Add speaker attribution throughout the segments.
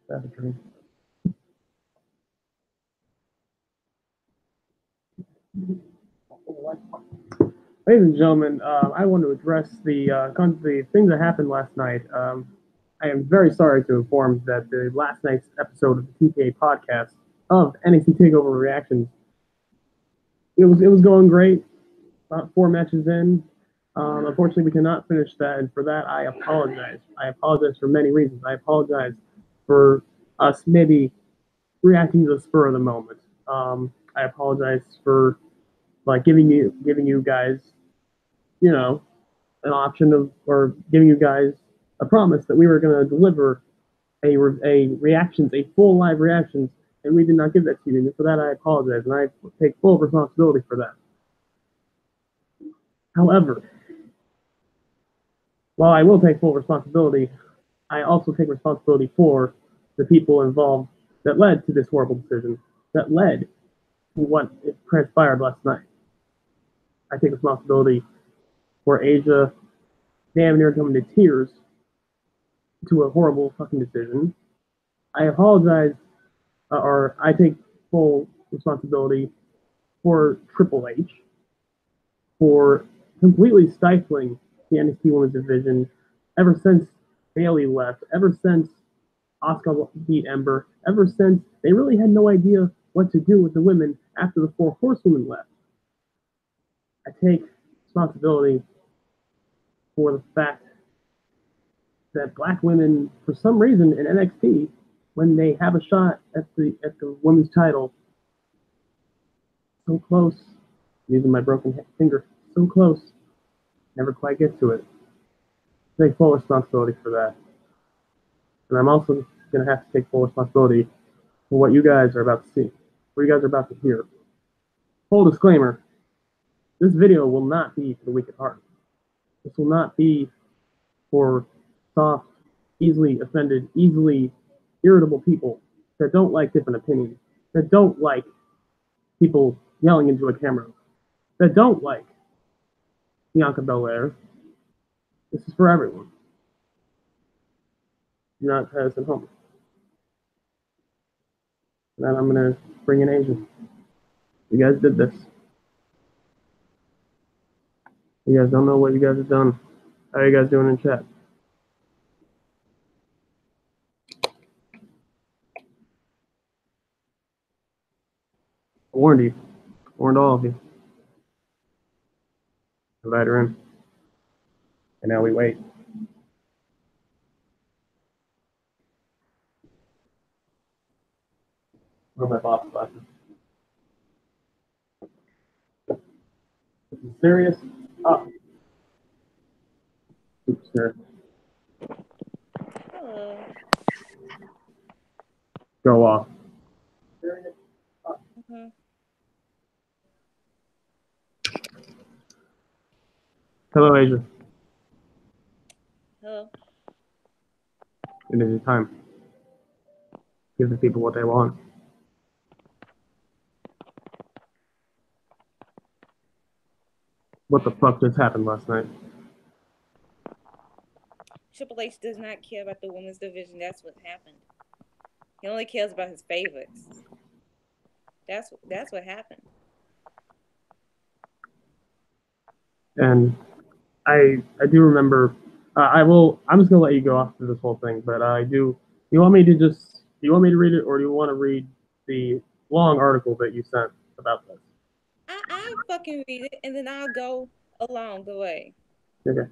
Speaker 1: That's true. Ladies and gentlemen, I want to address the things that happened last night. I am very sorry to inform that the last night's episode of the TKA podcast of NXT Takeover Reactions, it was going great. About 4 matches in, unfortunately, we cannot finish that, and for that, I apologize. I apologize for many reasons. I apologize for us maybe reacting to the spur of the moment. I apologize for giving you guys, you know, an option of, or giving you guys a promise that we were going to deliver a reactions, a full live reactions, and we did not give that to you. And for that, I apologize, and I take full responsibility for that. However, while I will take full responsibility, I also take responsibility for the people involved that led to this horrible decision, that led to what transpired last night. I take responsibility for Asia damn near coming to tears to a horrible fucking decision. I apologize, or I take full responsibility for Triple H for completely stifling the NXT Women's Division ever since Bayley left, ever since Asuka beat Ember, ever since they really had no idea what to do with the women after the 4 Horsewomen left. I take responsibility for the fact that black women, for some reason in NXT, when they have a shot at the women's title, so close, using my broken finger, so close, never quite get to it. I take full responsibility for that. And I'm also going to have to take full responsibility for what you guys are about to see, what you guys are about to hear. Full disclaimer, this video will not be for the weak at heart. This will not be for soft, easily offended, easily irritable people that don't like different opinions, that don't like people yelling into a camera, that don't like Bianca Belair. This is for everyone. Do not try this at home. And then I'm going to bring in Asia. You guys did this. You guys don't know what you guys have done. How are you guys doing in chat? I warned you. I warned all of you. Invite her in. And now we wait. Where are my boss glasses? This is serious? Oh. Oops, sir.
Speaker 2: Hello.
Speaker 1: Go off.
Speaker 2: Mm-hmm.
Speaker 1: Hello, Asia.
Speaker 2: Hello.
Speaker 1: It is your time. Give the people what they want. What the fuck just happened last night?
Speaker 2: Triple H does not care about the women's division. That's what happened. He only cares about his favorites. That's what happened.
Speaker 1: And I do remember. I'm just gonna let you go off through this whole thing, but I do. You want me to read it, or do you want to read the long article that you sent about this?
Speaker 2: I'll fucking read it, and then I'll go along the way.
Speaker 1: Okay.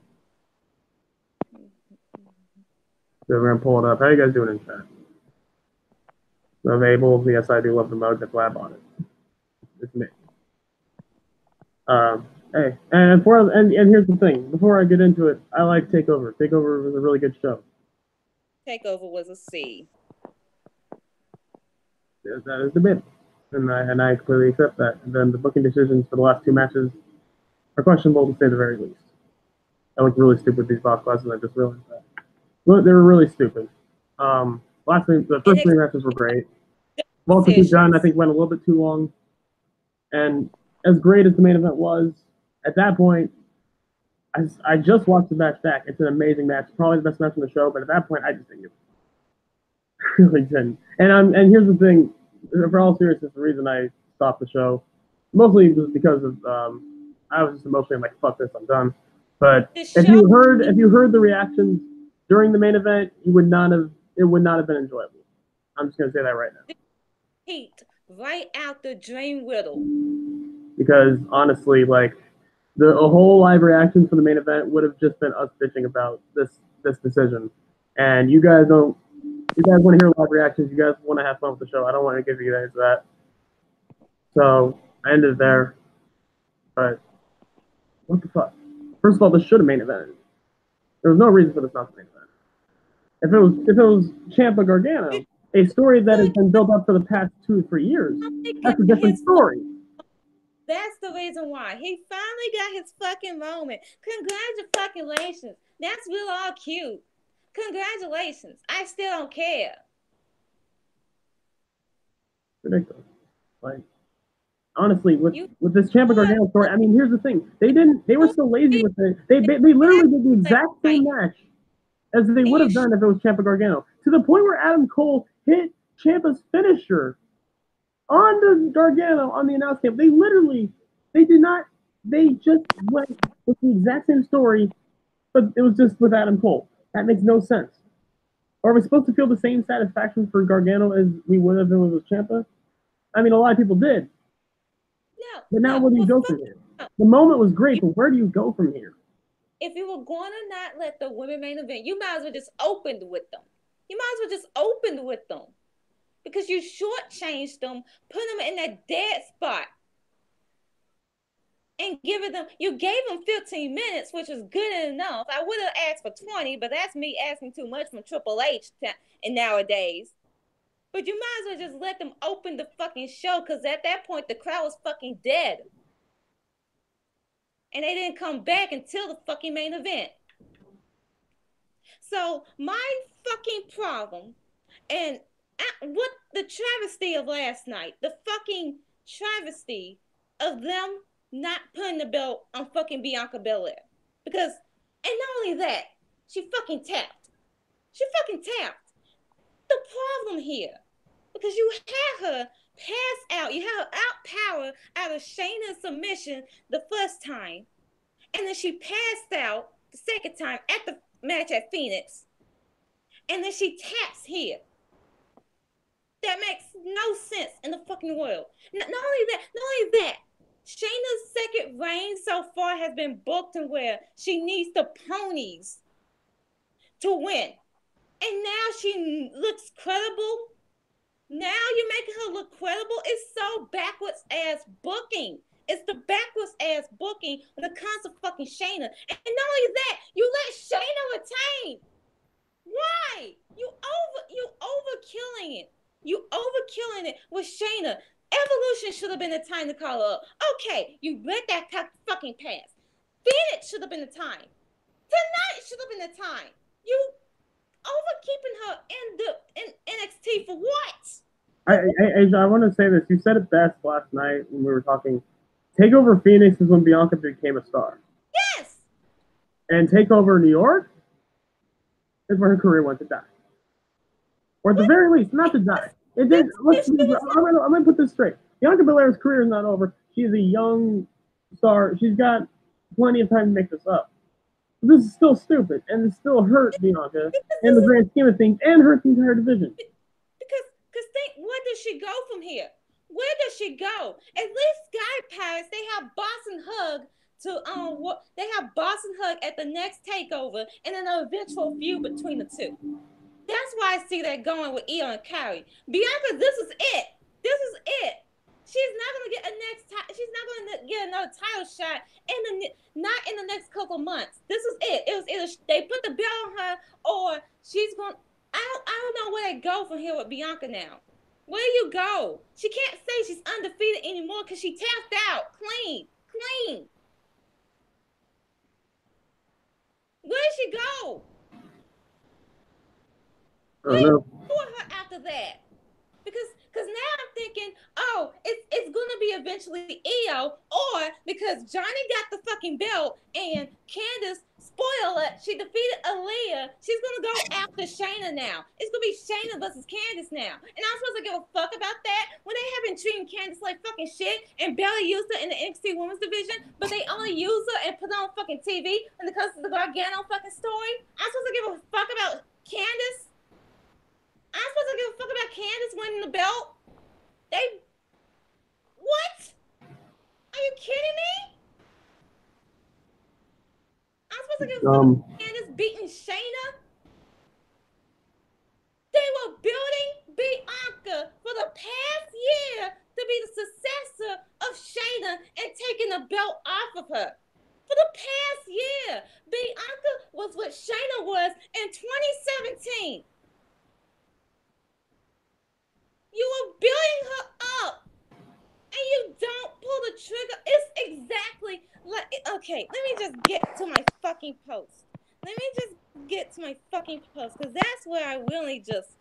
Speaker 1: So we're gonna pull it up. How are you guys doing in chat? So Abel, yes, I do love the mug that Blab on it. It's me. Hey, and here's the thing. Before I get into it, I like Takeover. Takeover was a really good show.
Speaker 2: Takeover was a C.
Speaker 1: That is debatable, and I clearly accept that. And then the booking decisions for the last 2 matches are questionable to say the very least. I look really stupid with these boss classes. I just realized that. Well, they were really stupid. The first 3 matches were great. Welcome to John, I think, went a little bit too long. And as great as the main event was, at that point, I just watched the match back. It's an amazing match, probably the best match on the show. But at that point, I just didn't give really didn't. And here's the thing, for all seriousness, the reason I stopped the show mostly was because of I was just emotionally like, fuck this, I'm done. But if you heard the reactions during the main event, it would not have been enjoyable. I'm just gonna say that right now.
Speaker 2: Heat right out the drain riddle.
Speaker 1: Because honestly, like the whole live reaction for the main event would have just been us bitching about this decision. And you guys want to hear live reactions. You guys want to have fun with the show. I don't want to give you guys that. So I ended there. But what the fuck? First of all, this should have main evented. There was no reason for this not to main event. If it was Ciampa Gargano, a story that has been built up for the past 2 to 3 years, that's a different story.
Speaker 2: That's the reason why. He finally got his fucking moment. Congratulations. That's real all cute. Congratulations. I still don't care.
Speaker 1: Ridiculous. Like, honestly, with this Ciampa Gargano story, I mean, here's the thing. They were so lazy with it. They literally did the exact same match as they would have done if it was Ciampa Gargano. To the point where Adam Cole hit Ciampa's finisher on the Gargano on the announce table. They just went with the exact same story, but it was just with Adam Cole. That makes no sense. Are we supposed to feel the same satisfaction for Gargano as we would have been with Ciampa? I mean, a lot of people did.
Speaker 2: No.
Speaker 1: But now where do you go from here? The moment was great, but where do you go from here?
Speaker 2: If you were going to not let the women main event, you might as well just opened with them. You might as well just opened with them. Because you shortchanged them, put them in that dead spot. And you gave them 15 minutes, which was good enough. I would have asked for 20, but that's me asking too much from Triple H nowadays. But you might as well just let them open the fucking show, because at that point, the crowd was fucking dead. And they didn't come back until the fucking main event. So my fucking problem, and what the travesty of last night, the fucking travesty of them not putting the belt on fucking Bianca Belair. Because, and not only that, she fucking tapped. The problem here, because you had her pass out, you had her outpower out of Shayna's submission the first time, and then she passed out the second time at the match at Phoenix, and then she taps here. That makes no sense in the fucking world. Not only that, Shayna's second reign so far has been booked to where she needs the ponies to win. And now she looks credible. Now you're making her look credible. It's so backwards ass booking. It's the backwards ass booking when it comes to fucking Shayna. And not only that, you let Shayna retain. Why? You overkilling it. You overkilling it with Shayna. Evolution should have been the time to call her up. Okay, you let that fucking pass. Phoenix should have been the time. Tonight should have been the time. You overkeeping her in NXT for what?
Speaker 1: I want to say this. You said it best last night when we were talking. TakeOver Phoenix is when Bianca became a star.
Speaker 2: Yes.
Speaker 1: And TakeOver New York is where her career went to die. Or at the very least, not to die. I'm going to put this straight. Bianca Belair's career is not over. She's a young star. She's got plenty of time to make this up. This is still stupid, and it still hurt Bianca in the grand scheme of things, and hurts the entire division.
Speaker 2: Because think, where does she go from here? Where does she go? At least Sky Pirates, they have Boston Hug they have Boston Hug at the next takeover, and an eventual feud between the two. That's why I see that going with Io and Kyrie. Bianca, this is it. She's not gonna get she's not gonna get another title shot not in the next couple months. This is it. It was either they put the belt on her, or she's gonna. I don't know where they go from here with Bianca now. Where do you go? She can't say she's undefeated anymore because she tapped out clean. Where did she go? Where for her after that? Because now I'm thinking, oh, it's gonna gonna be eventually Io, or because Johnny got the fucking belt and Candice, spoiler, she defeated Aaliyah, she's gonna go after Shayna now. It's gonna be Shayna versus Candice now. And I'm supposed to give a fuck about that when they have been treating Candice like fucking shit and barely used her in the NXT Women's Division, but they only use her and put her on fucking TV when it comes to the Gargano fucking story. I'm supposed to give a fuck about Candice? I'm supposed to give a fuck about Candice winning the belt? What? Are you kidding me? I'm supposed to give a fuck about Candice beating Shayna? They were building Bianca for the past year to be the successor of Shayna and taking the belt off of her. For the past year, Bianca was what Shayna was in 2017. You were building her up, and you don't pull the trigger. It's exactly like, okay, let me just get to my fucking post. Because that's where I really just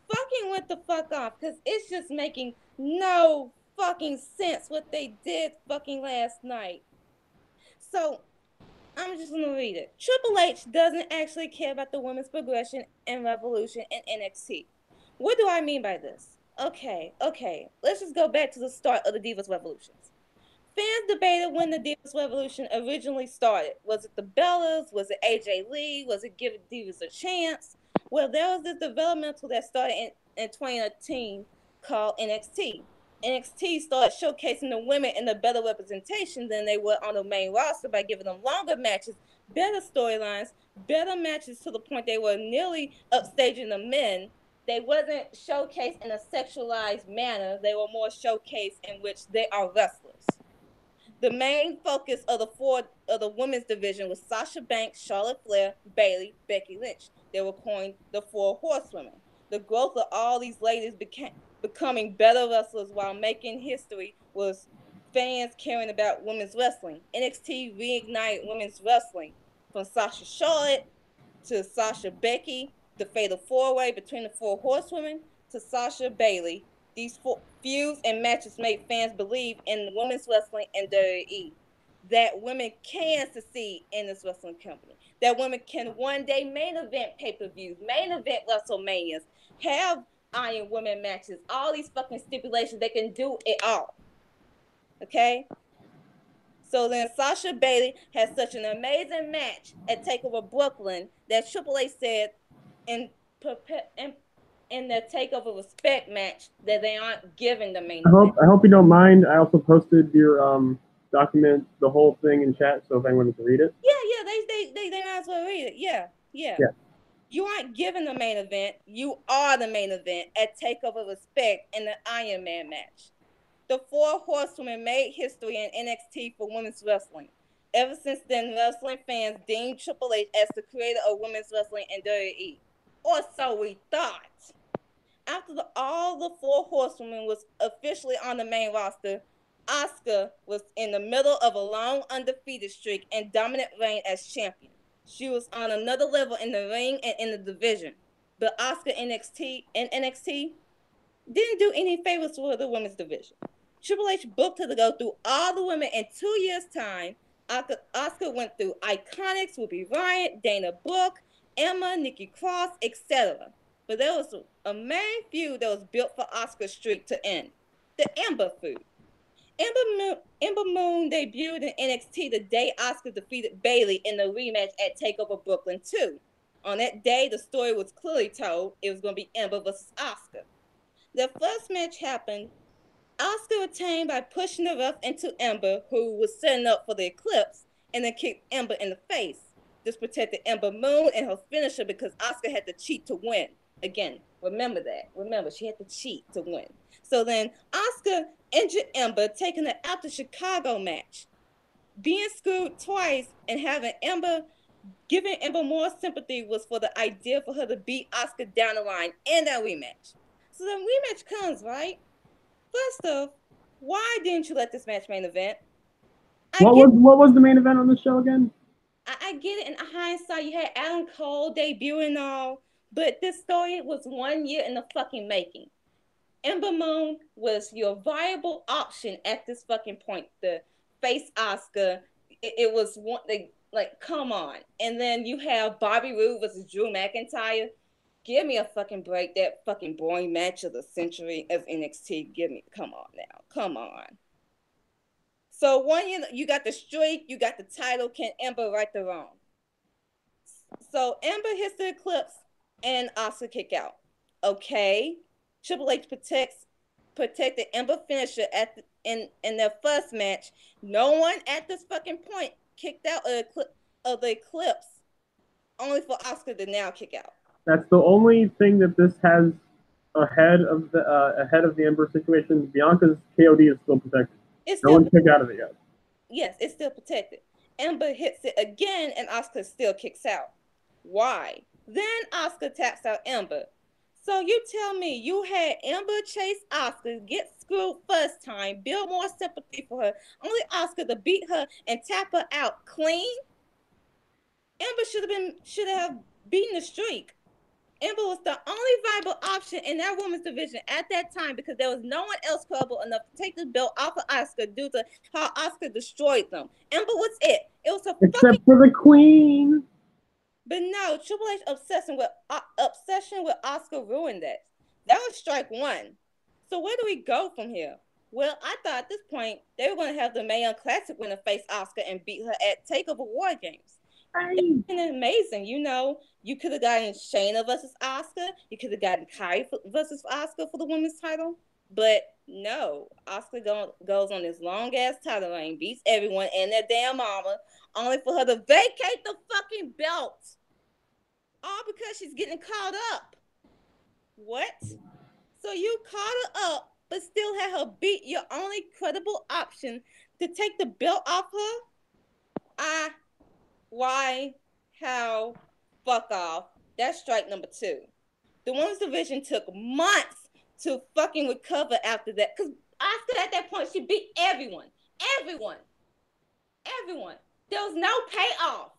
Speaker 2: fucking went the fuck off, because it's just making no fucking sense what they did fucking last night. So, I'm just gonna read it. Triple H doesn't actually care about the women's progression and revolution in NXT. What do I mean by this? Okay. Let's just go back to the start of the Divas Revolutions. Fans debated when the Divas Revolution originally started. Was it the Bellas? Was it AJ Lee? Was it giving Divas a chance? Well, there was this developmental that started in 2018 called NXT. NXT started showcasing the women in a better representation than they were on the main roster by giving them longer matches, better storylines, better matches to the point they were nearly upstaging the men. They wasn't showcased in a sexualized manner. They were more showcased in which they are wrestlers. The main focus of the women's division was Sasha Banks, Charlotte Flair, Bayley, Becky Lynch. They were coined the Four Horsewomen. The growth of all these ladies becoming better wrestlers while making history was fans caring about women's wrestling. NXT reignited women's wrestling from Sasha Charlotte to Sasha Becky, the fatal four-way between the Four Horsewomen, to Sasha Bayley. These feuds and matches made fans believe in women's wrestling and WWE, that women can succeed in this wrestling company, that women can one day main event pay-per-views, main event WrestleManias, have Iron Women matches, all these fucking stipulations, they can do it all. Okay? So then Sasha Bayley had such an amazing match at TakeOver Brooklyn that Triple H said in their TakeOver Respect match that they aren't giving the main event.
Speaker 1: I hope you don't mind. I also posted your document, the whole thing in chat, so if anyone can read it.
Speaker 2: Yeah, they might as well read it. Yeah. You aren't given the main event. You are the main event at TakeOver Respect in the Iron Man match. The Four Horsewomen made history in NXT for women's wrestling. Ever since then, wrestling fans deemed Triple H as the creator of women's wrestling in WWE. Or so we thought. After all the Four Horsewomen was officially on the main roster, Asuka was in the middle of a long undefeated streak and dominant reign as champion. She was on another level in the ring and in the division. But Asuka NXT didn't do any favors for the women's division. Triple H booked her to go through all the women in 2 years' time. Asuka went through Iconics, Ruby Riott, Dana Brooke, Emma, Nikki Cross, etc. But there was a main feud that was built for Asuka's streak to end. The Ember feud. Ember Moon debuted in NXT the day Asuka defeated Bayley in the rematch at TakeOver Brooklyn 2. On that day, the story was clearly told. It was going to be Ember versus Asuka. The first match happened. Asuka retained by pushing the ref into Ember, who was setting up for the Eclipse, and then kicked Ember in the face. This protected Ember Moon and her finisher because Asuka had to cheat to win. Again, remember that. Remember, she had to cheat to win. So then Asuka injured Ember, taking her out to Chicago match. Being screwed twice and giving Ember more sympathy was for the idea for her to beat Asuka down the line in that rematch. So the rematch comes, right? First off, why didn't you let this match main event?
Speaker 1: What was the main event on the show again?
Speaker 2: I get it in hindsight. You had Adam Cole debuting and all, but this story was 1 year in the fucking making. Ember Moon was your viable option at this fucking point. The face Asuka, it was one. Like, come on. And then you have Bobby Roode versus Drew McIntyre. Give me a fucking break. That fucking boring match of the century of NXT. Come on now. Come on. So one, you got the streak, you got the title. Can Ember right the wrong? So Ember hits the Eclipse and Asuka kick out. Okay. Triple H protected Ember finisher in their first match. No one at this fucking point kicked out of the Eclipse. Only for Asuka to now kick out.
Speaker 1: That's the only thing that this has ahead of the Ember situation. Bianca's KOD is still protected. No one kicked out of it yet.
Speaker 2: Yes, it's still protected. Ember hits it again, and Asuka still kicks out. Why? Then Asuka taps out Ember. So you tell me you had Ember chase Asuka, get screwed first time, build more sympathy for her, only Asuka to beat her and tap her out clean? Ember should have beaten the streak. Ember was the only viable option in that women's division at that time because there was no one else credible enough to take the belt off of Asuka due to how Asuka destroyed them. Ember was it. It was a
Speaker 1: except for the Queen.
Speaker 2: But no, Triple H obsession with Asuka ruined that. That was strike one. So where do we go from here? Well, I thought at this point they were going to have the Mae Young Classic winner face Asuka and beat her at TakeOver War Games. It's been amazing. You could have gotten Shayna versus Asuka. You could have gotten Kai versus Asuka for the women's title. But no, Asuka goes on this long-ass title reign, beats everyone and their damn mama, only for her to vacate the fucking belt. All because she's getting caught up. What? So you caught her up, but still had her beat your only credible option to take the belt off her? Why? How? Fuck off. That's strike number 2. The women's division took months to fucking recover after that. Because Asuka at that point, she beat everyone. Everyone. There was no payoff.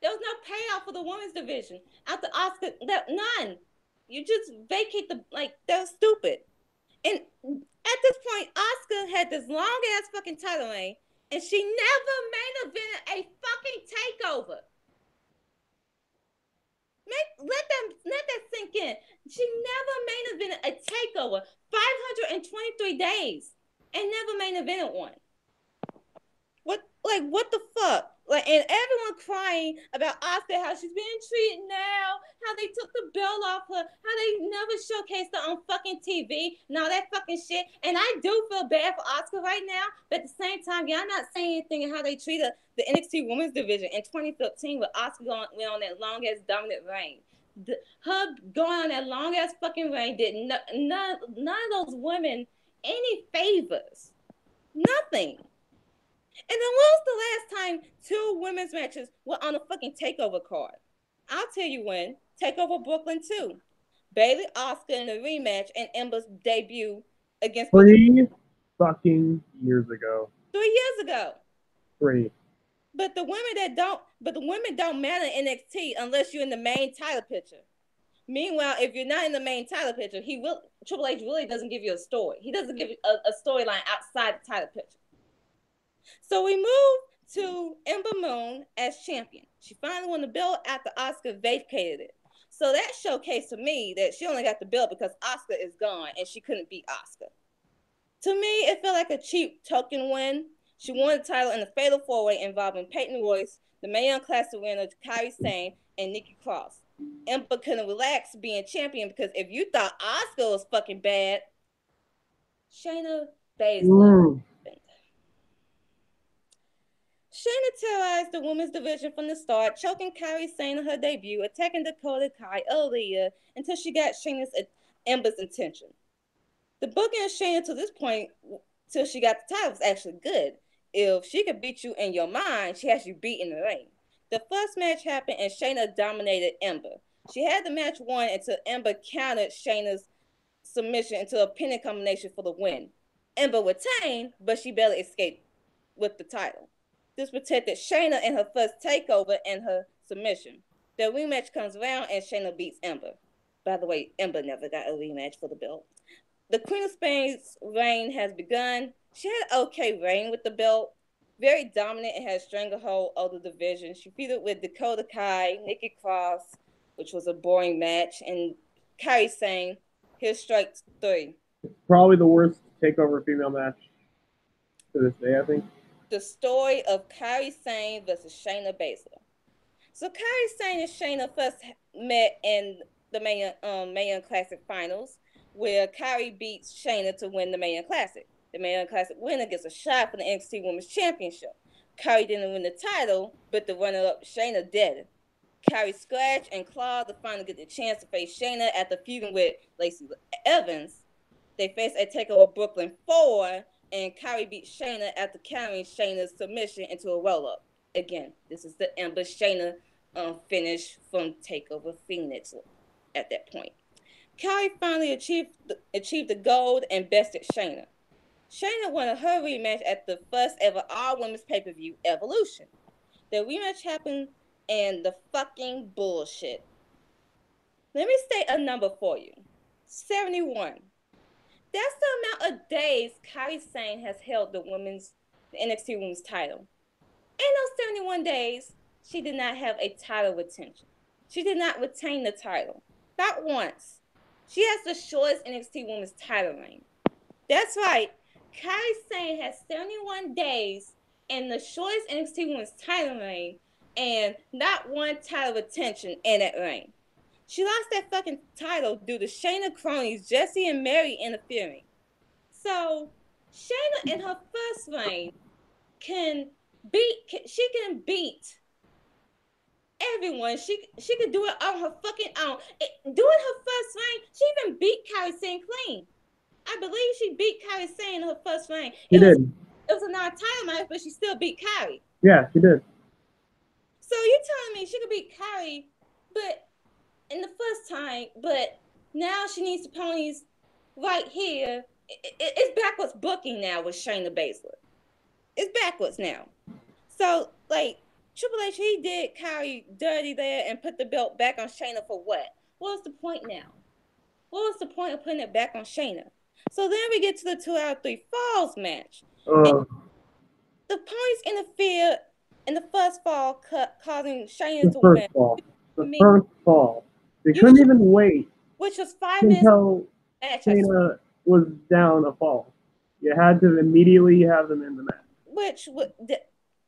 Speaker 2: There was no payoff for the women's division. After Asuka, none. You just vacate that was stupid. And at this point, Asuka had this long ass fucking title reign, and she never main evented a fucking takeover. Let that sink in. She never main evented a takeover. 523 days and never main evented one. What the fuck? And everyone crying about Asuka, how she's being treated now, how they took the belt off her, how they never showcased her on fucking TV, and all that fucking shit. And I do feel bad for Asuka right now, but at the same time, y'all not saying anything how they treated the NXT Women's Division in 2015 with Asuka went on that long-ass dominant reign. Her going on that long-ass fucking reign did none of those women any favors. Nothing. And then when was the last time 2 women's matches were on a fucking takeover card? I'll tell you when. TakeOver Brooklyn 2. Bayley Asuka in a rematch and Ember's debut against
Speaker 1: 3 fucking years ago.
Speaker 2: 3 years ago.
Speaker 1: 3.
Speaker 2: But the women don't matter in NXT unless you're in the main title picture. Meanwhile, if you're not in the main title picture, Triple H really doesn't give you a story. He doesn't give you a storyline outside the title picture. So we move to Ember Moon as champion. She finally won the belt after Asuka vacated it. So that showcased to me that she only got the belt because Asuka is gone and she couldn't beat Asuka. To me, it felt like a cheap token win. She won the title in a fatal 4-way involving Peyton Royce, the Mae Young Classic winner Kairi Sane, and Nikki Cross. Ember couldn't relax being champion because if you thought Asuka was fucking bad, Shayna Baszler. Shayna terrorized the women's division from the start, choking Kairi Sane on her debut, attacking Dakota Kai earlier until she got Ember's attention. The booking of Shayna to this point, till she got the title, was actually good. If she could beat you in your mind, she has you beat in the ring. The first match happened and Shayna dominated Ember. She had the match won until Ember countered Shayna's submission into a pinning combination for the win. Ember retained, but she barely escaped with the title. This protected Shayna in her first takeover and her submission. The rematch comes around and Shayna beats Ember. By the way, Ember never got a rematch for the belt. the Queen of Spain's reign has begun. She had an okay reign with the belt. Very dominant and had a stranglehold of the division. She feuded with Dakota Kai, Nikki Cross, which was a boring match, and Kairi Sane. Here's strike 3.
Speaker 1: Probably the worst takeover female match to this day, I think.
Speaker 2: The story of Kairi Sane versus Shayna Baszler. So Kairi Sane and Shayna first met in the Mae Classic Finals, where Kairi beats Shayna to win the Mae Classic. The Mae Classic winner gets a shot for the NXT Women's Championship. Kairi didn't win the title, but the runner-up Shayna did. Kairi scratched and clawed to finally get the chance to face Shayna after feuding with Lacey Evans. They faced at TakeOver Brooklyn 4, and Kairi beat Shayna after carrying Shayna's submission into a roll-up. Again, this is the Ember Shayna finish from TakeOver Phoenix at that point. Kairi finally achieved the gold and bested Shayna. Shayna won her rematch at the first ever all-women's pay-per-view, Evolution. The rematch happened and the fucking bullshit. Let me state a number for you. 71. That's the amount of days Kairi Sane has held the NXT Women's title. In those 71 days, she did not have a title retention. She did not retain the title. Not once. She has the shortest NXT Women's title reign. That's right. Kairi Sane has 71 days and the shortest NXT Women's title reign and not one title retention in that reign. She lost that fucking title due to Shayna cronies Jessie and Mary interfering. So Shayna in her first reign can beat everyone. She could do it on her fucking own. During her first reign, she even beat Kairi Sane clean. I believe she beat Kairi Sane in her first reign.
Speaker 1: She did.
Speaker 2: It was a non-title match, but she still beat Kairi.
Speaker 1: Yeah, she did.
Speaker 2: So you're telling me she could beat Kairi, but in the first time, but now she needs the ponies right here. It's backwards booking now with Shayna Baszler. It's backwards now. So, like, Triple H, he did Kairi dirty there and put the belt back on Shayna for what? What was the point now? What was the point of putting it back on Shayna? So then we get to the 2 out of 3 falls match. The ponies interfered in the first fall, causing Shayna to win.
Speaker 1: The first fall. They couldn't even wait.
Speaker 2: Which was 5 minutes
Speaker 1: until Shayna was down a fall. You had to immediately have them in the match.
Speaker 2: Which,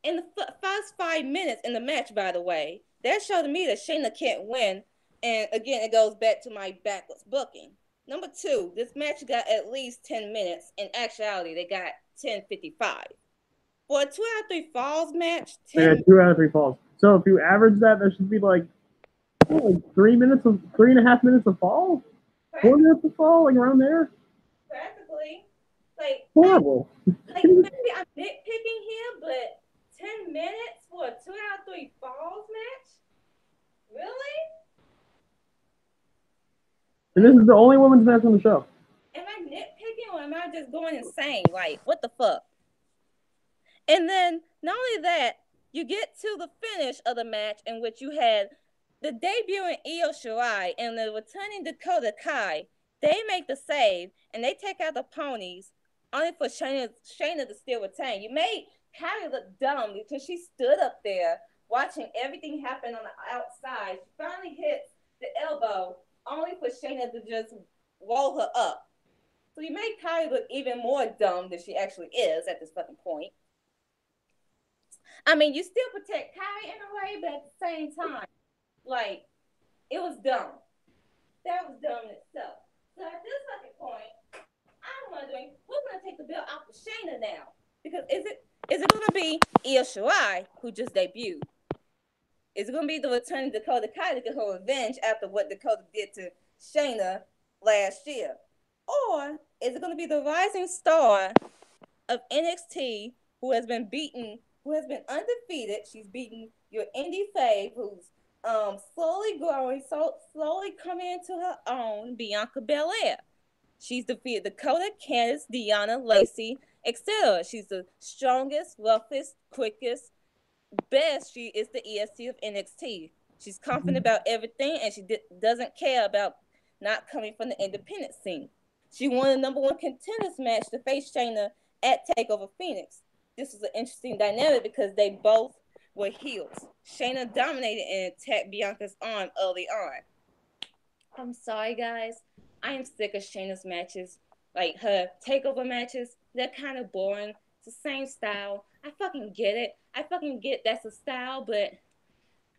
Speaker 2: in the first 5 minutes in the match, by the way, that showed me that Shayna can't win. And again, it goes back to my backwards booking. Number 2, this match got at least 10 minutes. In actuality, they got 10:55. For a 2 out of 3 falls match,
Speaker 1: 2 out of 3 falls. So if you average that should be like 3.5 minutes of fall? 4 minutes of fall, like around there?
Speaker 2: Practically. Like,
Speaker 1: horrible.
Speaker 2: Like, maybe I'm nitpicking here, but 10 minutes for a 2 out of 3 falls match? Really?
Speaker 1: And this is the only women's match on the show.
Speaker 2: Am I nitpicking or am I just going insane? Like, what the fuck? And then, not only that, you get to the finish of the match in which you had the debuting Io Shirai and the returning Dakota Kai. They make the save and they take out the ponies only for Shayna to still retain. You made Kairi look dumb because she stood up there watching everything happen on the outside. She finally hits the elbow only for Shayna to just roll her up. So you made Kairi look even more dumb than she actually is at this fucking point. I mean, you still protect Kairi in a way, but at the same time, like, it was dumb. That was dumb in itself. So at this fucking point, I'm wondering who's gonna take the belt off of Shayna now? Because is it gonna be Io Shirai, who just debuted? Is it gonna be the returning Dakota Kai to get her revenge after what Dakota did to Shayna last year? Or is it gonna be the rising star of NXT who has been undefeated? She's beaten your indie fave, who's slowly growing, slowly coming into her own, Bianca Belair. She's defeated Dakota, Candice, Deonna, Lacey, etc. She's the strongest, roughest, quickest, best. She is the EST of NXT. She's confident about everything, and she doesn't care about not coming from the independent scene. She won the number one contenders match to face Shayna at TakeOver Phoenix. This was an interesting dynamic because they both were heels. Shayna dominated and attacked Bianca's arm early on. I'm sorry, guys. I am sick of Shayna's matches. Like her TakeOver matches, they're kind of boring. It's the same style. I fucking get it. I fucking get that's a style, but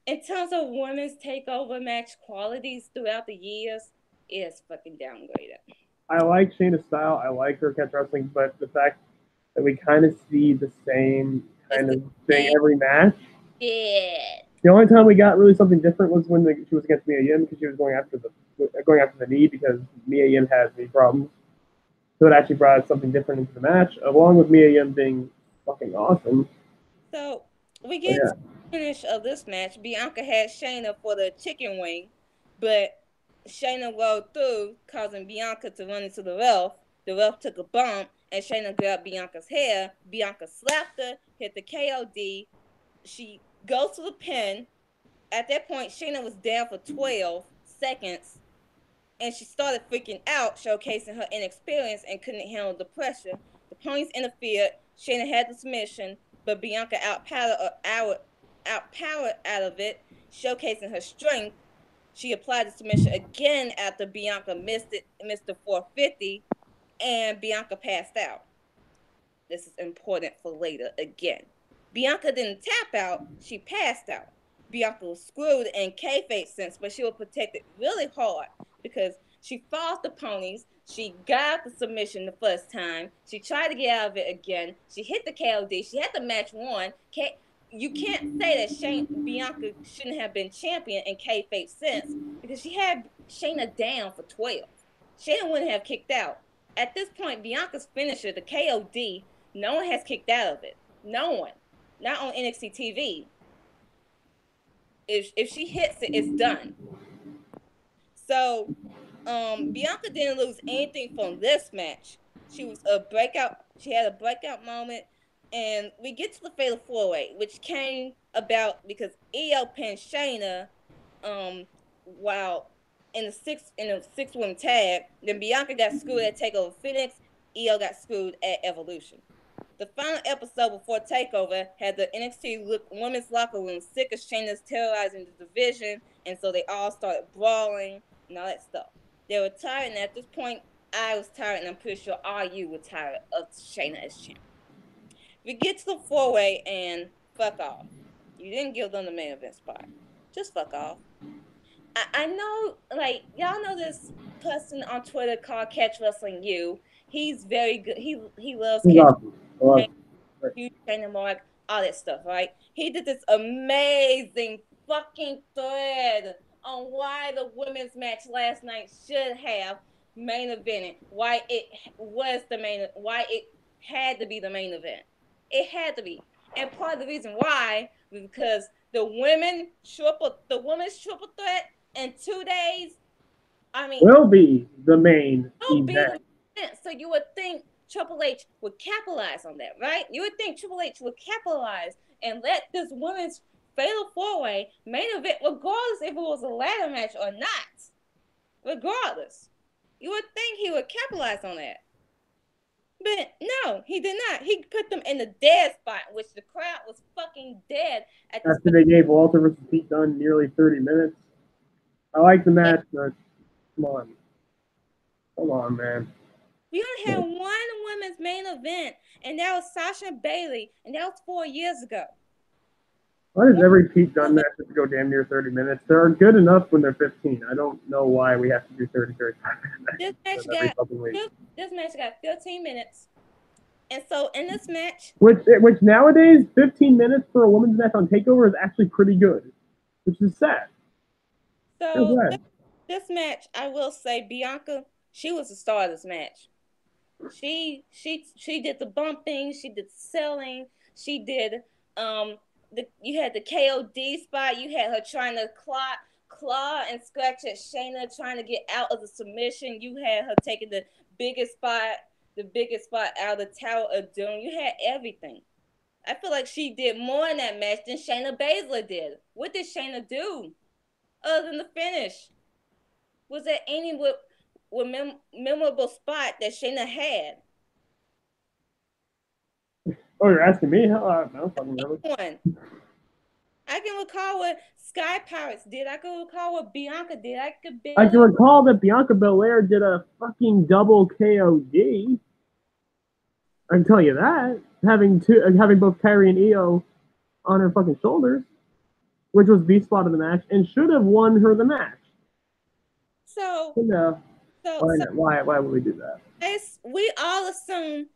Speaker 2: in terms of women's TakeOver match qualities throughout the years, it's fucking downgraded.
Speaker 1: I like Shayna's style. I like her catch wrestling, but the fact that we kind of see the same kind of thing every match.
Speaker 2: Yeah.
Speaker 1: The only time we got really something different was when she was against Mia Yim because she was going after the knee because Mia Yim has knee problems. So it actually brought something different into the match, along with Mia Yim being fucking awesome.
Speaker 2: So we get to the finish of this match. Bianca had Shayna for the chicken wing, but Shayna rolled through, causing Bianca to run into the ref. The ref took a bump, and Shayna grabbed Bianca's hair. Bianca slapped her, hit the KOD. She goes to the pin. At that point, Shayna was down for 12 seconds, and she started freaking out, showcasing her inexperience and couldn't handle the pressure. The ponies interfered. Shayna had the submission, but Bianca outpowered out of it, showcasing her strength. She applied the submission again after Bianca missed the 450, and Bianca passed out. This is important for later again. Bianca didn't tap out, she passed out. Bianca was screwed in kayfabe sense, but she was protected really hard because she fought the ponies. She got the submission the first time. She tried to get out of it again. She hit the KOD. She had the match won. You can't say that Bianca shouldn't have been champion in kayfabe sense because she had Shayna down for 12. Shayna wouldn't have kicked out. At this point, Bianca's finisher, the KOD, no one has kicked out of it. No one. Not on NXT TV. If she hits it, it's done. So, Bianca didn't lose anything from this match. She had a breakout moment, and we get to the Fatal 4-Way, which came about because Io pinned Shayna, while in the six woman tag. Then Bianca got screwed at TakeOver Phoenix. Io got screwed at Evolution. The final episode before TakeOver had the NXT women's locker room sick of Shayna's terrorizing the division, and so they all started brawling and all that stuff. They were tired, and at this point, I was tired, and I'm pretty sure all you were tired of Shayna as champ. We get to the 4-Way, and fuck off. You didn't give them the main event spot. Just fuck off. I know, like, y'all know this person on Twitter called Catch Wrestling U. He's very good. He loves Catch Huge Shayna Mark, all that stuff, right? He did this amazing fucking thread on why the women's match last night should have main evented, why it had to be the main event. It had to be. And part of the reason why was because the women's triple threat in 2 days,
Speaker 1: will be the main event.
Speaker 2: So you would think Triple H would capitalize on that, right? You would think Triple H would capitalize and let this women's Fatal 4-Way main event, regardless if it was a ladder match or not. Regardless. You would think he would capitalize on that. But no, he did not. He put them in the dead spot, which the crowd was fucking dead.
Speaker 1: After they gave Walter versus Pete Dunne nearly 30 minutes. I like the match, but come on. Come on, man.
Speaker 2: We only had one women's main event, and that was Sasha Bailey, and that was 4 years ago.
Speaker 1: Why does every Pete Dunne match have to go damn near 30 minutes? They're good enough when they're 15. I don't know why we have to do 30, 35 minutes.
Speaker 2: This match got 15 minutes. And so in this match...
Speaker 1: Which nowadays, 15 minutes for a women's match on TakeOver is actually pretty good. Which is sad.
Speaker 2: So this match, I will say, Bianca, she was the star of this match. She did the bumping, she did the selling, she did you had the KOD spot, you had her trying to claw and scratch at Shayna, trying to get out of the submission. You had her taking the biggest spot out of the Tower of Doom. You had everything. I feel like she did more in that match than Shayna Baszler did. What did Shayna do other than the finish? Was there memorable spot that Shayna had.
Speaker 1: Oh, you're asking me? Hell, I don't know. Fucking remember.
Speaker 2: One. I can recall what Sky Pirates did. I can recall what Bianca did. I
Speaker 1: can recall that Bianca Belair did a fucking double KOD. I can tell you that. Having both Kairi and Io on her fucking shoulders, which was the spot of the match, and should have won her the match.
Speaker 2: So
Speaker 1: no. Why would we do that?
Speaker 2: We all assume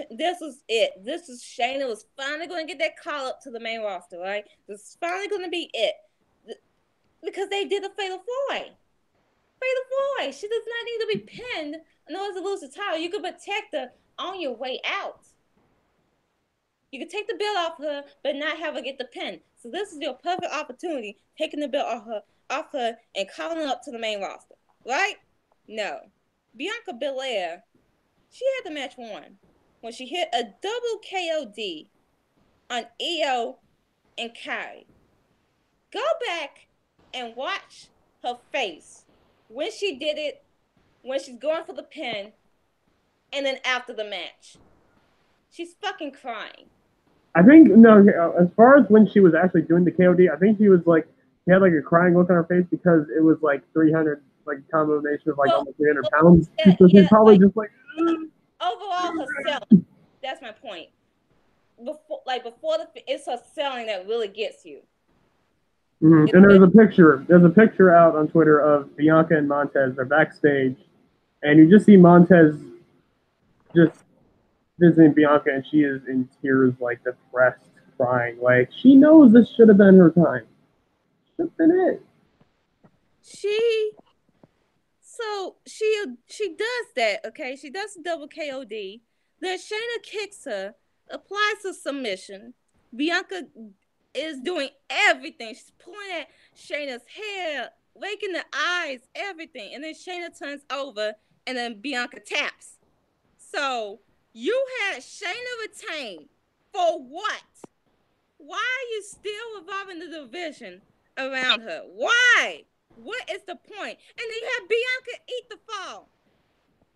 Speaker 2: this was it. This is Shayna was finally going to get that call up to the main roster, right? This is finally going to be it. Because they did a fatal four-way. Fatal four-way. She does not need to be pinned in order to lose the title. You could protect her on your way out. You could take the belt off her, but not have her get the pin. So this is your perfect opportunity, taking the belt off her and calling her up to the main roster, right? No. Bianca Belair, she had the match won when she hit a double KOD on Io and Kairi. Go back and watch her face when she did it, when she's going for the pin, and then after the match. She's fucking crying.
Speaker 1: I think, no, as far as when she was actually doing the KOD, I think she was like, she had like a crying look on her face because it was like 300, like a combination of like almost 300 pounds. So she's probably just like,
Speaker 2: overall, her selling. That's my point. Before it's her selling that really gets you.
Speaker 1: Mm-hmm. And there's a picture out on Twitter of Bianca and Montez. They're backstage, and you just see Montez just visiting Bianca, and she is in tears, like depressed, crying. Like she knows this should have been her time. Should have been it.
Speaker 2: She does that, okay? She does double KOD. Then Shayna kicks her, applies a submission. Bianca is doing everything. She's pulling at Shayna's hair, raking the eyes, everything. And then Shayna turns over, and then Bianca taps. So you had Shayna retain for what? Why are you still revolving the division around her? Why? What is the point? And then you have Bianca eat the fall.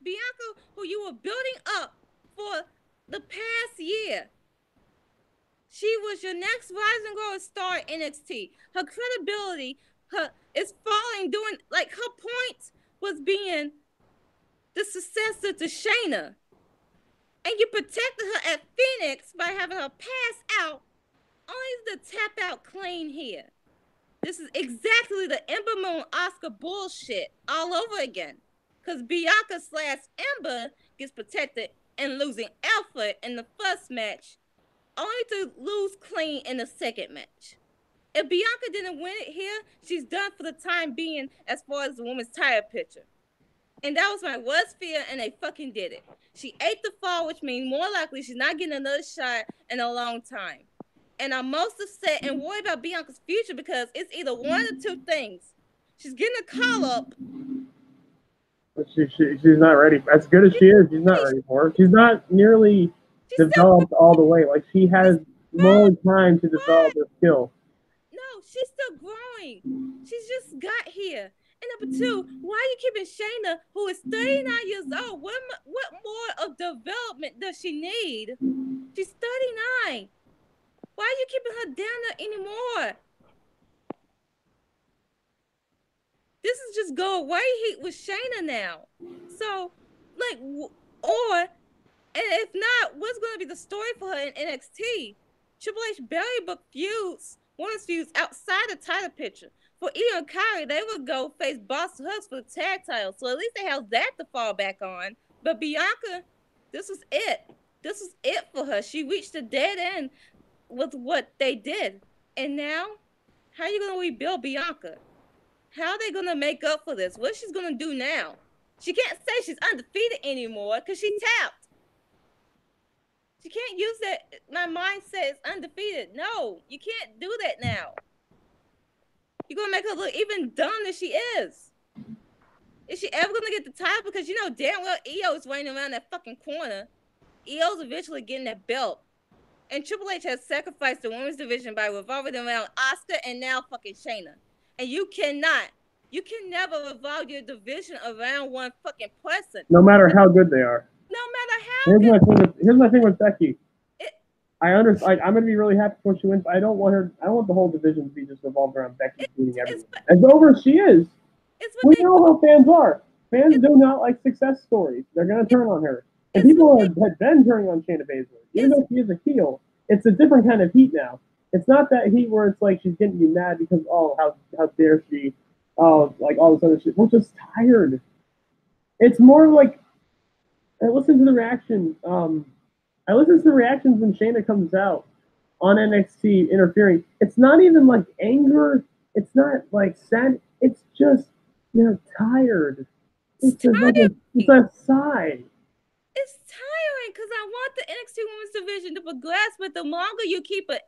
Speaker 2: Bianca, who you were building up for the past year. She was your next rising growing star in NXT. Her credibility is falling, doing like her point was being the successor to Shayna. And you protected her at Phoenix by having her pass out, only to tap out clean here. This is exactly the Ember Moon Oscar bullshit all over again. Because Bianca / Ember gets protected and losing Alpha in the first match, only to lose clean in the second match. If Bianca didn't win it here, she's done for the time being as far as the women's title picture. And that was my worst fear, and they fucking did it. She ate the fall, which means more likely she's not getting another shot in a long time. And I'm most upset and worried about Bianca's future because it's either one of two things. She's getting a call up.
Speaker 1: She's not ready. As good as she is, she's not ready for it. She's not nearly developed all the way. Like, she has more time to develop her skill.
Speaker 2: No, she's still growing. She's just got here. And number two, why are you keeping Shayna, who is 39 years old? What more of development does she need? She's 39. Why are you keeping her down there anymore? This is just go away heat with Shayna now. So, like, and if not, what's going to be the story for her in NXT? Triple H barely booked women's feuds outside the title picture. For Io and Kairi, they would go face Boss Hooks for the tag title. So at least they have that to fall back on. But Bianca, this was it. This was it for her. She reached a dead end with what they did. And now, how are you going to rebuild Bianca? How are they going to make up for this? What she's going to do now? She can't say she's undefeated anymore because she tapped. She can't use that. My mindset is undefeated. No, you can't do that now. You're going to make her look even dumb than she is. Is she ever going to get the title? Because you know damn well Io is waiting around that fucking corner. Io's eventually getting that belt. And Triple H has sacrificed the women's division by revolving around Asuka and now fucking Shayna. And you cannot You can never revolve your division around one fucking person.
Speaker 1: No matter how good they are.
Speaker 2: No matter how
Speaker 1: Here's
Speaker 2: good.
Speaker 1: my thing with Becky.
Speaker 2: It,
Speaker 1: I understand. I'm gonna be really happy when she wins. But I don't want her. I don't want the whole division to be just revolved around Becky beating everyone. As over as she is,
Speaker 2: it's
Speaker 1: we
Speaker 2: what they
Speaker 1: know how fans are. Fans do not like success stories. They're gonna turn on her, and people have been turning on Shayna Baszler, even though she is a heel. It's a different kind of heat now. It's not that heat where it's like she's getting you mad because how dare she, like all this other shit. We're just tired. It's more like I listen to the reaction. I listen to the reactions when Shayna comes out on NXT interfering. It's not even like anger. It's not like sad. It's just they're tired. It's just like it's a sigh.
Speaker 2: It's tiring because I want the NXT Women's Division to progress, but the longer you keep it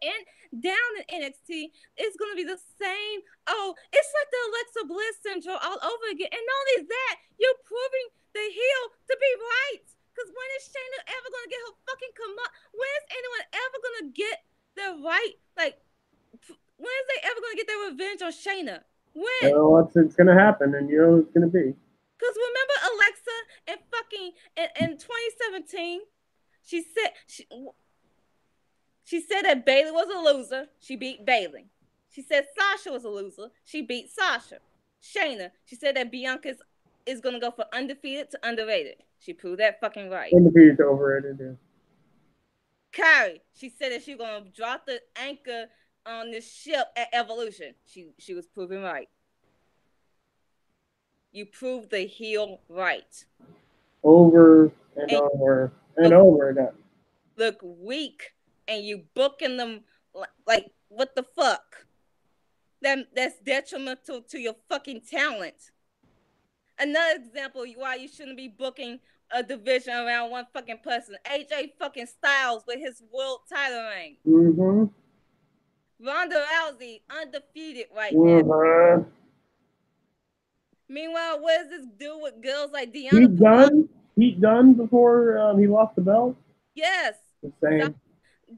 Speaker 2: down in NXT, it's going to be the same. Oh, it's like the Alexa Bliss syndrome all over again. And not only that, you're proving the heel to be right. Because when is Shayna ever going to get her fucking when is anyone ever going to get their right? Like, when is they ever going to get their revenge on Shayna? When?
Speaker 1: Well, it's going to happen, and you know it's going to be.
Speaker 2: Because remember Alexa in 2017, she said that Bayley was a loser. She beat Bayley. She said Sasha was a loser. She beat Sasha. Shayna, she said that Bianca is going to go for undefeated to underrated. She proved that fucking right.
Speaker 1: Undefeated to overrated, yeah.
Speaker 2: Kairi, she said that she was going to drop the anchor on this ship at Evolution. She was proven right. You proved the heel right.
Speaker 1: Over and over and over again.
Speaker 2: Look weak, and you booking them like what the fuck? That's detrimental to your fucking talent. Another example why you shouldn't be booking a division around one fucking person. AJ fucking Styles with his world title reign.
Speaker 1: Mm-hmm.
Speaker 2: Ronda Rousey undefeated right now. Meanwhile, what does this do with girls like Deanna?
Speaker 1: Heat done before he lost the belt?
Speaker 2: Yes.
Speaker 1: The same.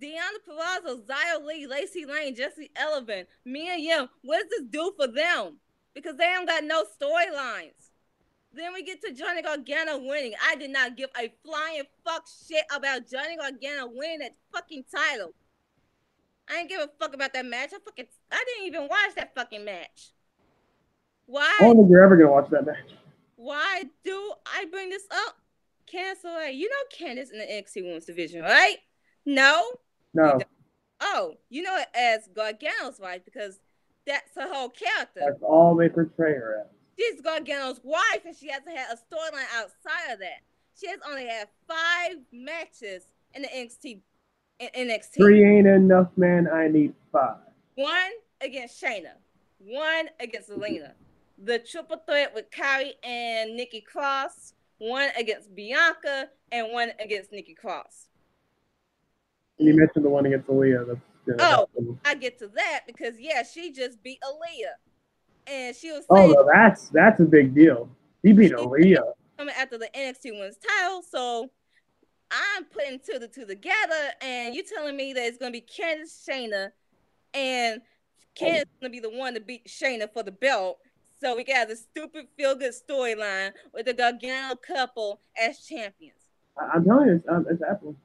Speaker 2: Deanna Purrazzo, Xia Li, Lacey Lane, Jesse Sullivan, Mia Yim. What does this do for them? Because they haven't got no storylines. Then we get to Johnny Gargano winning. I did not give a flying fuck shit about Johnny Gargano winning that fucking title. I didn't give a fuck about that match. I didn't even watch that fucking match. Why?
Speaker 1: I don't think you're ever gonna watch that match.
Speaker 2: Why do I bring this up? Candice LeRae. You know Candice in the NXT Women's Division, right? No. Oh, you know it as Gargano's wife because that's her whole character.
Speaker 1: That's all they portray her as.
Speaker 2: She's Gargano's wife, and she hasn't had a storyline outside of that. She has only had 5 matches in the NXT.
Speaker 1: 3 ain't enough, man. I need 5.
Speaker 2: 1 against Shayna, 1 against Zelina, the triple threat with Kairi and Nikki Cross, 1 against Bianca, and 1 against Nikki Cross.
Speaker 1: And you mentioned the one against Aaliyah.
Speaker 2: I get to that because she just beat Aaliyah. And she was saying,
Speaker 1: oh, no, that's a big deal. She beat Aaliyah.
Speaker 2: Coming after the NXT Women's title, so I'm putting 2 together, and you telling me that it's going to be Candice, Shayna, and Candice is going to be the one to beat Shayna for the belt. So we got the stupid feel-good storyline with the Gargano couple as champions.
Speaker 1: I'm telling you, it's happening.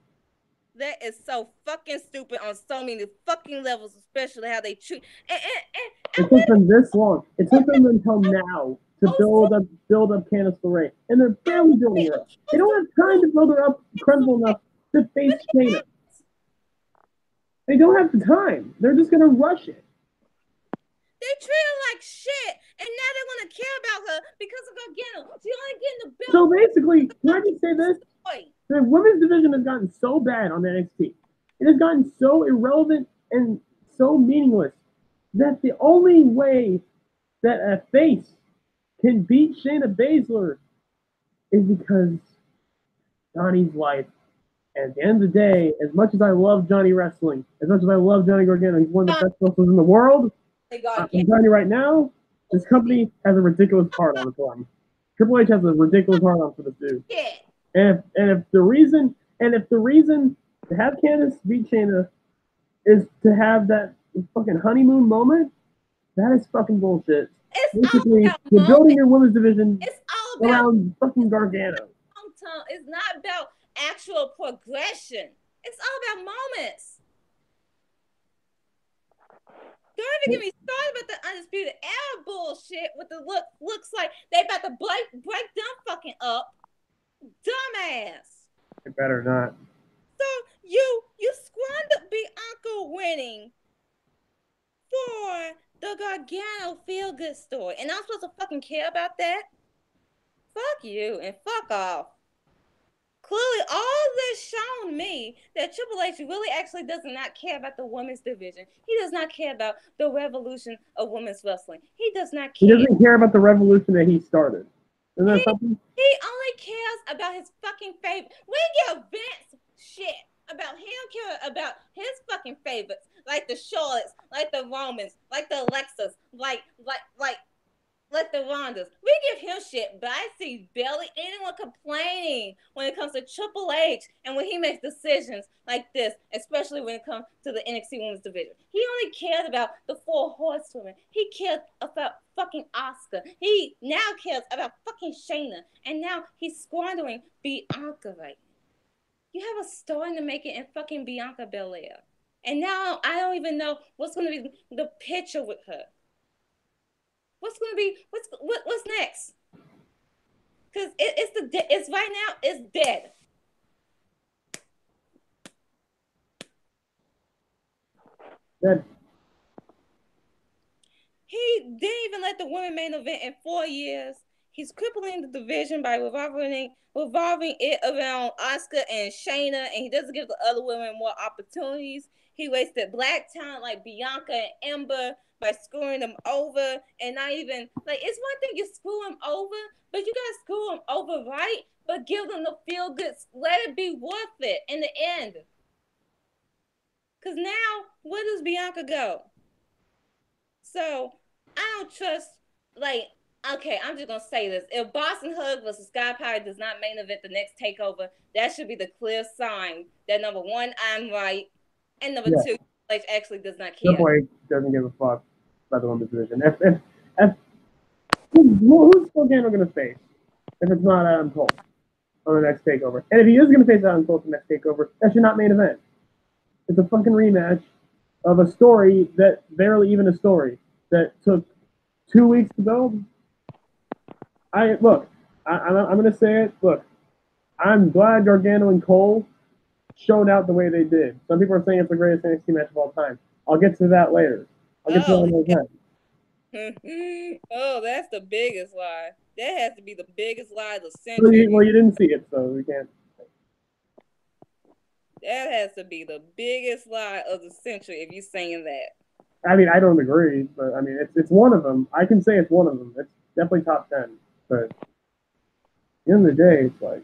Speaker 2: That is so fucking stupid on so many fucking levels, especially how they treat.
Speaker 1: It took them this long. It took them until now to build up Candice LeRae, and they're barely building her up. They don't have time to build her up credible enough to face Shayna. They don't have the time. They're just gonna rush it.
Speaker 2: They treat her like shit, and now they want to care about her because of Gargano. She only getting the belt.
Speaker 1: So basically, can I just say this? The women's division has gotten so bad on NXT. It has gotten so irrelevant and so meaningless that the only way that a face can beat Shayna Baszler is because Johnny's wife. And at the end of the day, as much as I love Johnny wrestling, as much as I love Johnny Gargano, he's one of the best wrestlers in the world. I'm telling you right now, this company has a ridiculous heart on for him. Triple H has a ridiculous heart on for this dude.
Speaker 2: Yeah.
Speaker 1: And if the reason to have Candice beat Shayna is to have that fucking honeymoon moment, that is fucking bullshit.
Speaker 2: It's all
Speaker 1: Basically,
Speaker 2: about
Speaker 1: you're building
Speaker 2: moments.
Speaker 1: your women's division
Speaker 2: It's all about
Speaker 1: around fucking Gargano.
Speaker 2: long term. It's not about actual progression. It's all about moments. Don't even get me started about the Undisputed Era bullshit with the looks like they about to break them fucking up. Dumbass.
Speaker 1: It better not.
Speaker 2: So you squandered Bianca winning for the Gargano feel good story. And I'm supposed to fucking care about that? Fuck you and fuck off. Clearly, all this shown me that Triple H really actually does not care about the women's division. He does not care about the revolution of women's wrestling. He does not
Speaker 1: He
Speaker 2: care.
Speaker 1: doesn't care about the revolution that he started. Isn't that something?
Speaker 2: He only cares about his fucking favorite. We give Vince shit about him caring about his fucking favorites, like the Charlottes, like the Romans, like the Alexas, like the Rondas. We give him shit, but I see barely anyone complaining when it comes to Triple H and when he makes decisions like this, especially when it comes to the NXT Women's Division. He only cared about the 4 horsewomen. He cared about fucking Asuka. He now cares about fucking Shayna. And now he's squandering Bianca right now. You have a story to make it in fucking Bianca Belair. And now I don't even know what's going to be the picture with her. What's gonna be what's next? Because it's right now it's dead.
Speaker 1: Dead.
Speaker 2: He didn't even let the women main event in 4 years. He's crippling the division by revolving it around Asuka and Shayna, and he doesn't give the other women more opportunities. He wasted black talent like Bianca and Ember by screwing them over, and not even like it's one thing you screw them over, but you gotta screw them over right, but give them the feel good, let it be worth it in the end. Because now, where does Bianca go? So I don't trust, like, okay, I'm just gonna say this. If Boston Hug versus Sky Power does not main event the next takeover, that should be the clear sign that number 1, I'm right, and number 2, H actually does not care.
Speaker 1: Triple H doesn't give a fuck about the women's division. Who's Gargano gonna face if it's not Adam Cole on the next takeover? And if he is gonna face Adam Cole on the next takeover, that should not main event. It's a fucking rematch of a story that barely even a story that took 2 weeks to build. I'm gonna say it. Look, I'm glad Gargano and Cole showed out the way they did. Some people are saying it's the greatest NXT match of all time. I'll get to that later. I'll get to that another time.
Speaker 2: Oh, that's the biggest lie. That has to be the biggest lie of the century.
Speaker 1: Well, you didn't see it, so we can't.
Speaker 2: That has to be the biggest lie of the century if you're saying that.
Speaker 1: I mean, I don't agree, but I mean, it's one of them. I can say it's one of them. It's definitely top 10. But at the end of the day, it's like,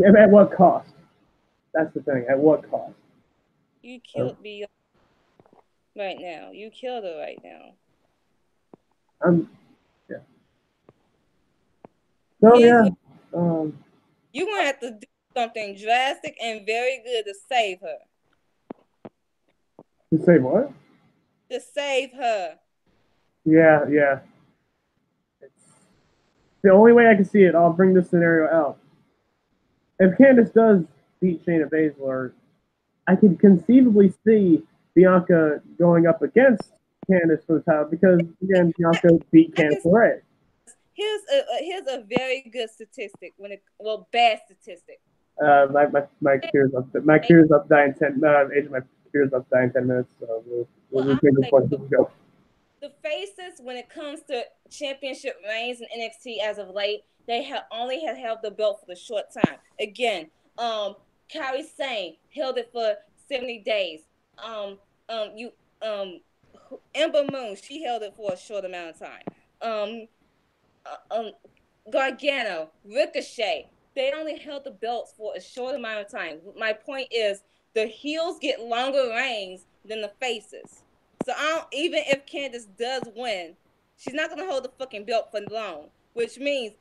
Speaker 1: at what cost? That's the thing. At what cost?
Speaker 2: You killed me right now. You killed her right now.
Speaker 1: Yeah. So
Speaker 2: yeah.
Speaker 1: You're
Speaker 2: gonna have to do something drastic and very good to save her.
Speaker 1: To save what?
Speaker 2: To save her.
Speaker 1: Yeah. It's the only way I can see it. I'll bring this scenario out. If Candice does beat Shayna Baszler, I could conceivably see Bianca going up against Candice for the title because again, Bianca beat Candice LeRae.
Speaker 2: Here's a very good statistic bad statistic.
Speaker 1: My curious up dying 10. Age of my curious up dying 10 minutes. So we'll take this point. Go.
Speaker 2: The faces, when it comes to championship reigns in NXT as of late, they have only held the belt for a short time. Again, Kairi Sane held it for 70 days. Ember Moon, she held it for a short amount of time. Gargano, Ricochet, they only held the belts for a short amount of time. My point is, the heels get longer reigns than the faces. So even if Candice does win, she's not gonna hold the fucking belt for long. Which means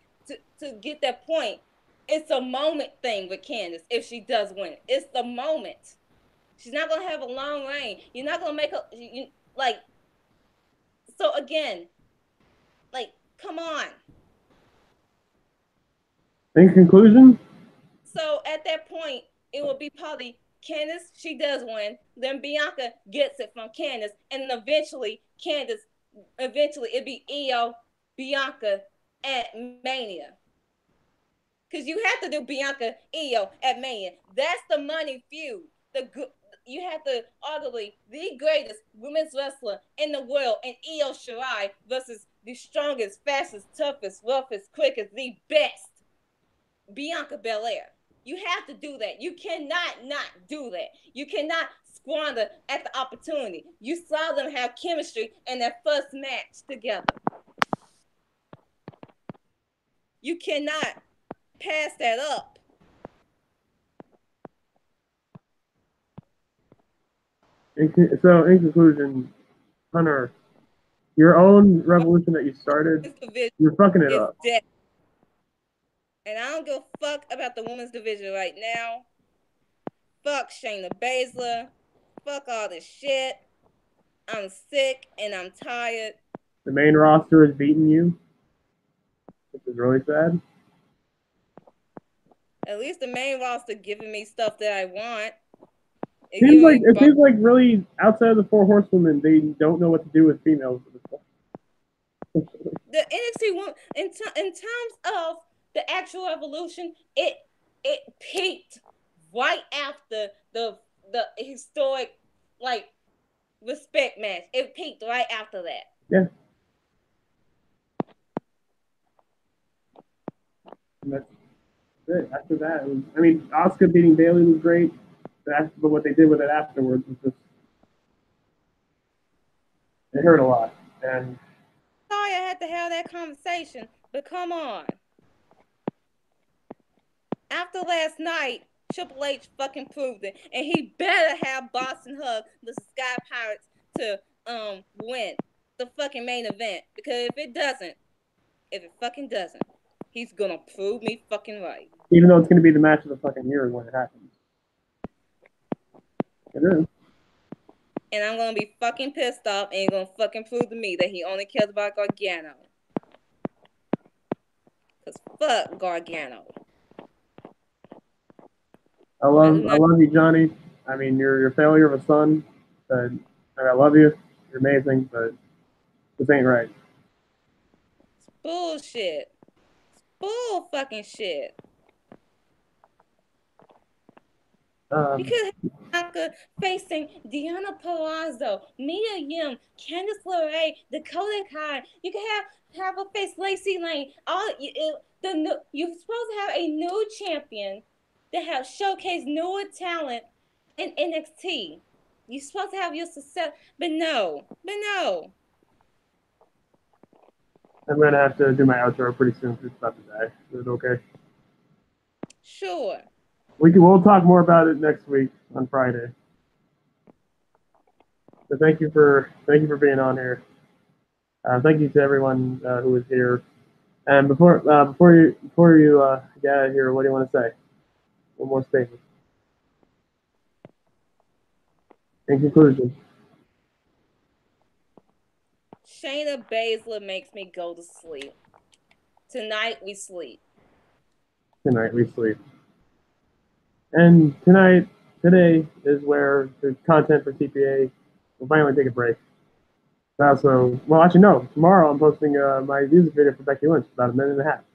Speaker 2: to get that point, it's a moment thing with Candice if she does win. It's the moment. She's not gonna have a long reign. You're not gonna make her so again. Like, come on.
Speaker 1: In conclusion,
Speaker 2: So at that point, it will be probably Candice, she does win. Then Bianca gets it from Candice. And eventually, it'd be Io, Bianca at Mania. Because you have to do Bianca, Io at Mania. That's the money feud. You have to arguably the greatest women's wrestler in the world, and Io Shirai versus the strongest, fastest, toughest, roughest, quickest, the best, Bianca Belair. You have to do that. You cannot not do that. You cannot squander at the opportunity. You saw them have chemistry in their first match together. You cannot pass that up.
Speaker 1: so in conclusion, Hunter, your own revolution that you started, you're fucking it up.
Speaker 2: Dead. And I don't give a fuck about the women's division right now. Fuck Shayna Baszler. Fuck all this shit. I'm sick and I'm tired.
Speaker 1: The main roster is beating you, which is really sad.
Speaker 2: At least the main roster giving me stuff that I want.
Speaker 1: It seems like really outside of the four horsewomen, they don't know what to do with females.
Speaker 2: The NXT one in terms of the actual evolution, it peaked right after the historic like respect match. It peaked right after that.
Speaker 1: Yeah. And that's it. After that, it was, I mean, Asuka beating Bayley was great, but what they did with it afterwards was just, it hurt a lot. And
Speaker 2: sorry I had to have that conversation, but come on. After last night, Triple H fucking proved it, and he better have Boston Hug the Sky Pirates to win the fucking main event, because if it fucking doesn't, he's gonna prove me fucking right.
Speaker 1: Even though it's gonna be the match of the fucking year when it happens. It is.
Speaker 2: And I'm gonna be fucking pissed off, and he's gonna fucking prove to me that he only cares about Gargano. Cause fuck Gargano.
Speaker 1: I love you, Johnny. I mean, you're a failure of a son, but I love you. You're amazing, but this ain't right.
Speaker 2: It's bullshit. It's bull fucking shit. Because Bianca facing Deonna Purrazzo, Mia Yim, Candice LeRae, Dakota Kai. You can have a face Lacey Lane. You're supposed to have a new champion that have showcased newer talent in NXT. You're supposed to have your success, but no.
Speaker 1: I'm gonna have to do my outro pretty soon because it's about to die. Is it okay?
Speaker 2: Sure.
Speaker 1: We'll talk more about it next week on Friday. So thank you for being on here. Thank you to everyone who was here. And before you get out of here, what do you want to say? One more statement. In conclusion.
Speaker 2: Shayna Baszler makes me go to sleep. Tonight we sleep.
Speaker 1: And today is where the content for TPA will finally take a break. Tomorrow I'm posting my music video for Becky Lynch, about a minute and a half.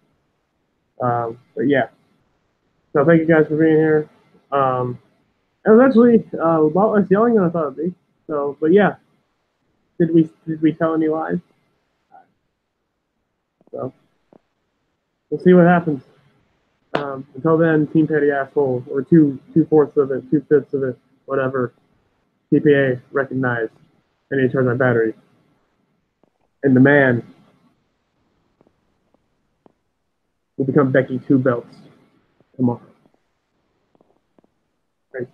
Speaker 1: But yeah. So thank you guys for being here. It was actually a lot less yelling than I thought it'd be. So, but yeah. Did we tell any lies? So we'll see what happens. Until then, Team Petty Asshole, or 2/4 of it, 2/5 of it, whatever. TPA recognized. I need to charge my battery. And the man will become Becky 2 belts tomorrow. Great.